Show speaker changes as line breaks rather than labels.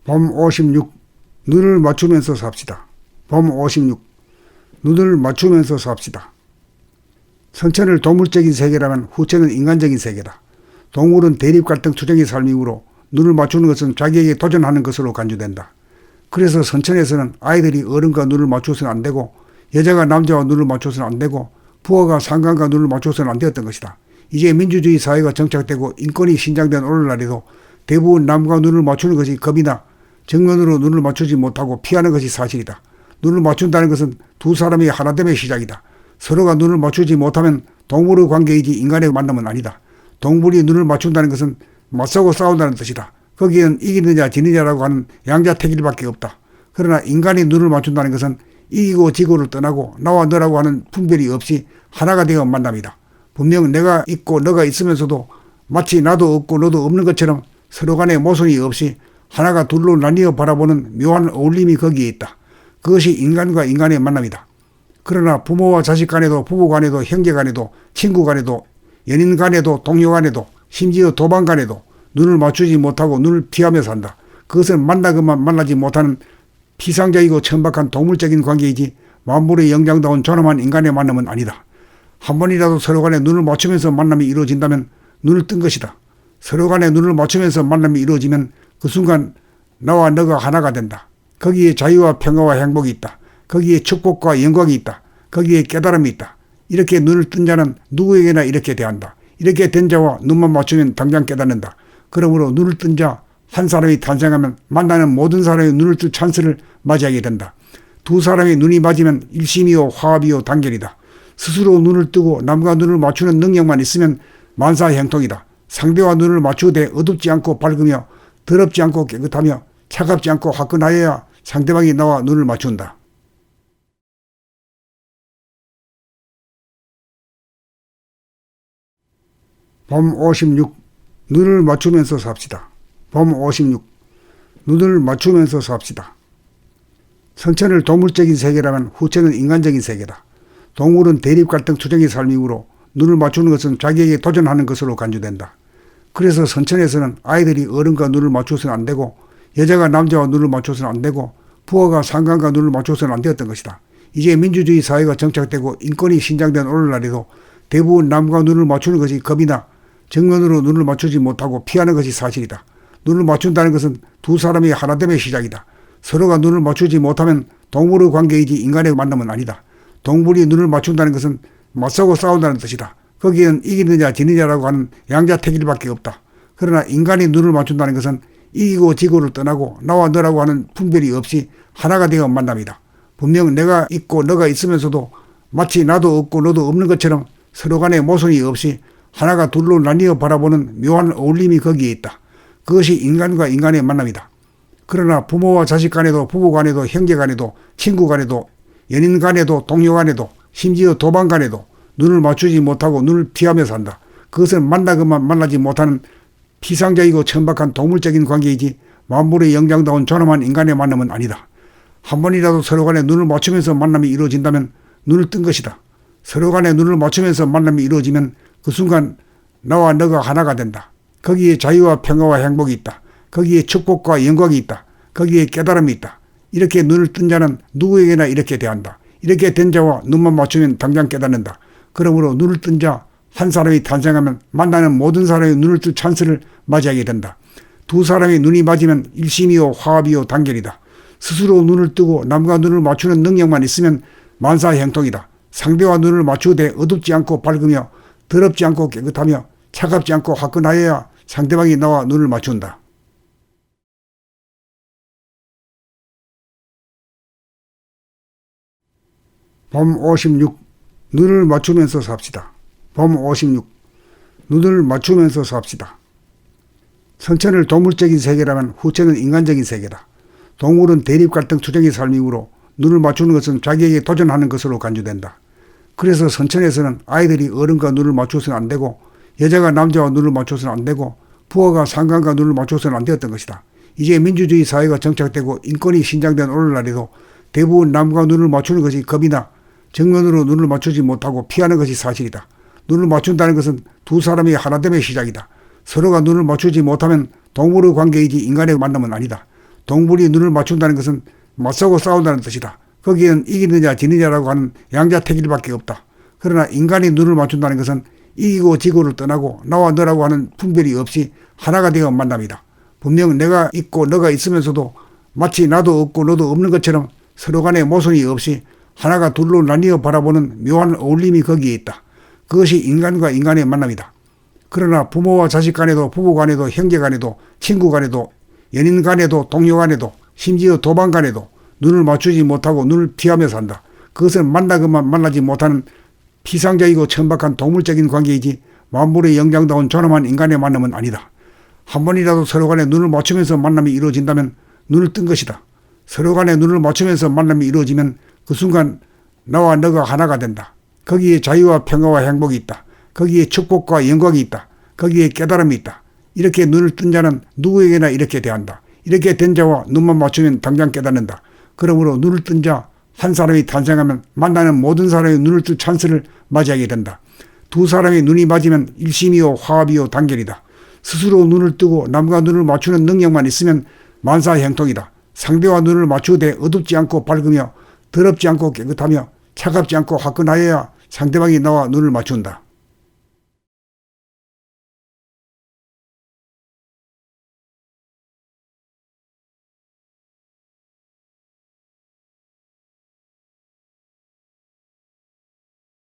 범 56. 눈을 맞추면서 삽시다. 범 56. 눈을 맞추면서 삽시다. 선천을 동물적인 세계라면 후천은 인간적인 세계다. 동물은 대립 갈등 투쟁의 삶이므로 눈을 맞추는 것은 자기에게 도전하는 것으로 간주된다. 그래서 선천에서는 아이들이 어른과 눈을 맞추어서는 안 되고, 여자가 남자와 눈을 맞추어서는 안 되고, 부하가 상관과 눈을 맞추어서는 안 되었던 것이다. 이제 민주주의 사회가 정착되고 인권이 신장된 오늘날에도 대부분 남과 눈을 맞추는 것이 겁이나 정면으로 눈을 맞추지 못하고 피하는 것이 사실이다. 눈을 맞춘다는 것은 두 사람이 하나됨의 시작이다. 서로가 눈을 맞추지 못하면 동물의 관계이지 인간의 만남은 아니다. 동물이 눈을 맞춘다는 것은 맞서고 싸운다는 뜻이다. 거기에는 이기느냐 지느냐라고 하는 양자택일밖에 없다. 그러나 인간이 눈을 맞춘다는 것은 이기고 지고를 떠나고 나와 너라고 하는 분별이 없이 하나가 되어 만남이다. 분명 내가 있고 너가 있으면서도 마치 나도 없고 너도 없는 것처럼 서로 간에 모순이 없이 하나가 둘로 나뉘어 바라보는 묘한 어울림이 거기에 있다. 그것이 인간과 인간의 만남이다. 그러나 부모와 자식 간에도 부부 간에도 형제 간에도 친구 간에도 연인 간에도 동료 간에도 심지어 도반 간에도 눈을 맞추지 못하고 눈을 피하며 산다. 그것은 만나고만 만나지 못하는 피상적이고 천박한 동물적인 관계이지 만물의 영장다운 존엄한 인간의 만남은 아니다. 한 번이라도 서로 간에 눈을 맞추면서 만남이 이루어진다면 눈을 뜬 것이다. 서로 간에 눈을 맞추면서 만남이 이루어지면 그 순간 나와 너가 하나가 된다. 거기에 자유와 평화와 행복이 있다. 거기에 축복과 영광이 있다. 거기에 깨달음이 있다. 이렇게 눈을 뜬 자는 누구에게나 이렇게 대한다. 이렇게 된 자와 눈만 맞추면 당장 깨닫는다. 그러므로 눈을 뜬 자 한 사람이 탄생하면 만나는 모든 사람의 눈을 뜰 찬스를 맞이하게 된다. 두 사람의 눈이 맞으면 일심이요 화합이요 단결이다. 스스로 눈을 뜨고 남과 눈을 맞추는 능력만 있으면 만사형통이다. 상대와 눈을 맞추되 어둡지 않고 밝으며 더럽지 않고 깨끗하며 차갑지 않고 화끈하여야 상대방이 나와 눈을 맞춘다. 범 56. 눈을 맞추면서 삽시다. 범 56. 눈을 맞추면서 삽시다. 선천을 동물적인 세계라면 후천은 인간적인 세계다. 동물은 대립 갈등 투쟁의 삶이므로 눈을 맞추는 것은 자기에게 도전하는 것으로 간주된다. 그래서 선천에서는 아이들이 어른과 눈을 맞추어서는 안 되고, 여자가 남자와 눈을 맞추어서는 안 되고, 부하가 상관과 눈을 맞추어서는 안 되었던 것이다. 이제 민주주의 사회가 정착되고 인권이 신장된 오늘날에도 대부분 남과 눈을 맞추는 것이 겁이나 정면으로 눈을 맞추지 못하고 피하는 것이 사실이다. 눈을 맞춘다는 것은 두 사람이 하나됨의 시작이다. 서로가 눈을 맞추지 못하면 동물의 관계이지 인간의 만남은 아니다. 동물이 눈을 맞춘다는 것은 맞서고 싸운다는 뜻이다. 거기에는 이기느냐 지느냐라고 하는 양자택일밖에 없다. 그러나 인간이 눈을 맞춘다는 것은 이기고 지고를 떠나고 나와 너라고 하는 분별이 없이 하나가 되어 만남이다. 분명 내가 있고 너가 있으면서도 마치 나도 없고 너도 없는 것처럼 서로 간에 모순이 없이 하나가 둘로 나뉘어 바라보는 묘한 어울림이 거기에 있다. 그것이 인간과 인간의 만남이다. 그러나 부모와 자식 간에도 부부 간에도 형제 간에도 친구 간에도 연인 간에도 동료 간에도 심지어 도반 간에도 눈을 맞추지 못하고 눈을 피하며 산다. 그것은 만나고만 만나지 못하는 피상적이고 천박한 동물적인 관계이지 만물의 영장다운 존엄한 인간의 만남은 아니다. 한 번이라도 서로 간에 눈을 맞추면서 만남이 이루어진다면 눈을 뜬 것이다. 서로 간에 눈을 맞추면서 만남이 이루어지면 그 순간 나와 너가 하나가 된다. 거기에 자유와 평화와 행복이 있다. 거기에 축복과 영광이 있다. 거기에 깨달음이 있다. 이렇게 눈을 뜬 자는 누구에게나 이렇게 대한다. 이렇게 된 자와 눈만 맞추면 당장 깨닫는다. 그러므로 눈을 뜬 자 한 사람이 탄생하면 만나는 모든 사람의 눈을 뜰 찬스를 맞이하게 된다. 두 사람의 눈이 맞으면 일심이요 화합이요 단결이다. 스스로 눈을 뜨고 남과 눈을 맞추는 능력만 있으면 만사형통이다. 상대와 눈을 맞추되 어둡지 않고 밝으며 더럽지 않고 깨끗하며 차갑지 않고 화끈하여야 상대방이 나와 눈을 맞춘다. 범 56. 눈을 맞추면서 삽시다. 범 56. 눈을 맞추면서 삽시다. 선천을 동물적인 세계라면 후천은 인간적인 세계다. 동물은 대립 갈등 투쟁의 삶이므로 눈을 맞추는 것은 자기에게 도전하는 것으로 간주된다. 그래서 선천에서는 아이들이 어른과 눈을 맞추어서는 안 되고, 여자가 남자와 눈을 맞추어서는 안 되고, 부하가 상관과 눈을 맞추어서는 안 되었던 것이다. 이제 민주주의 사회가 정착되고 인권이 신장된 오늘날에도 대부분 남과 눈을 맞추는 것이 겁이나 정면으로 눈을 맞추지 못하고 피하는 것이 사실이다. 눈을 맞춘다는 것은 두 사람이 하나됨의 시작이다. 서로가 눈을 맞추지 못하면 동물의 관계이지 인간의 만남은 아니다. 동물이 눈을 맞춘다는 것은 맞서고 싸운다는 뜻이다. 거기에는 이기느냐 지느냐라고 하는 양자택일밖에 없다. 그러나 인간이 눈을 맞춘다는 것은 이기고 지고를 떠나고 나와 너라고 하는 분별이 없이 하나가 되어 만납니다. 분명 내가 있고 너가 있으면서도 마치 나도 없고 너도 없는 것처럼 서로 간에 모순이 없이 하나가 둘로 나뉘어 바라보는 묘한 어울림이 거기에 있다. 그것이 인간과 인간의 만남이다. 그러나 부모와 자식 간에도 부부 간에도 형제 간에도 친구 간에도 연인 간에도 동료 간에도 심지어 도반 간에도 눈을 맞추지 못하고 눈을 피하며 산다. 그것은 만나고만 만나지 못하는 피상적이고 천박한 동물적인 관계이지 만물의 영장다운 존엄한 인간의 만남은 아니다. 한 번이라도 서로 간에 눈을 맞추면서 만남이 이루어진다면 눈을 뜬 것이다. 서로 간에 눈을 맞추면서 만남이 이루어지면 그 순간 나와 너가 하나가 된다. 거기에 자유와 평화와 행복이 있다. 거기에 축복과 영광이 있다. 거기에 깨달음이 있다. 이렇게 눈을 뜬 자는 누구에게나 이렇게 대한다. 이렇게 된 자와 눈만 맞추면 당장 깨닫는다. 그러므로 눈을 뜬 자 한 사람이 탄생하면 만나는 모든 사람의 눈을 뜰 찬스를 맞이하게 된다. 두 사람의 눈이 맞으면 일심이요 화합이요 단결이다. 스스로 눈을 뜨고 남과 눈을 맞추는 능력만 있으면 만사형통이다. 상대와 눈을 맞추되 어둡지 않고 밝으며 더럽지 않고 깨끗하며 차갑지 않고 화끈하여야 상대방이 나와 눈을 맞춘다.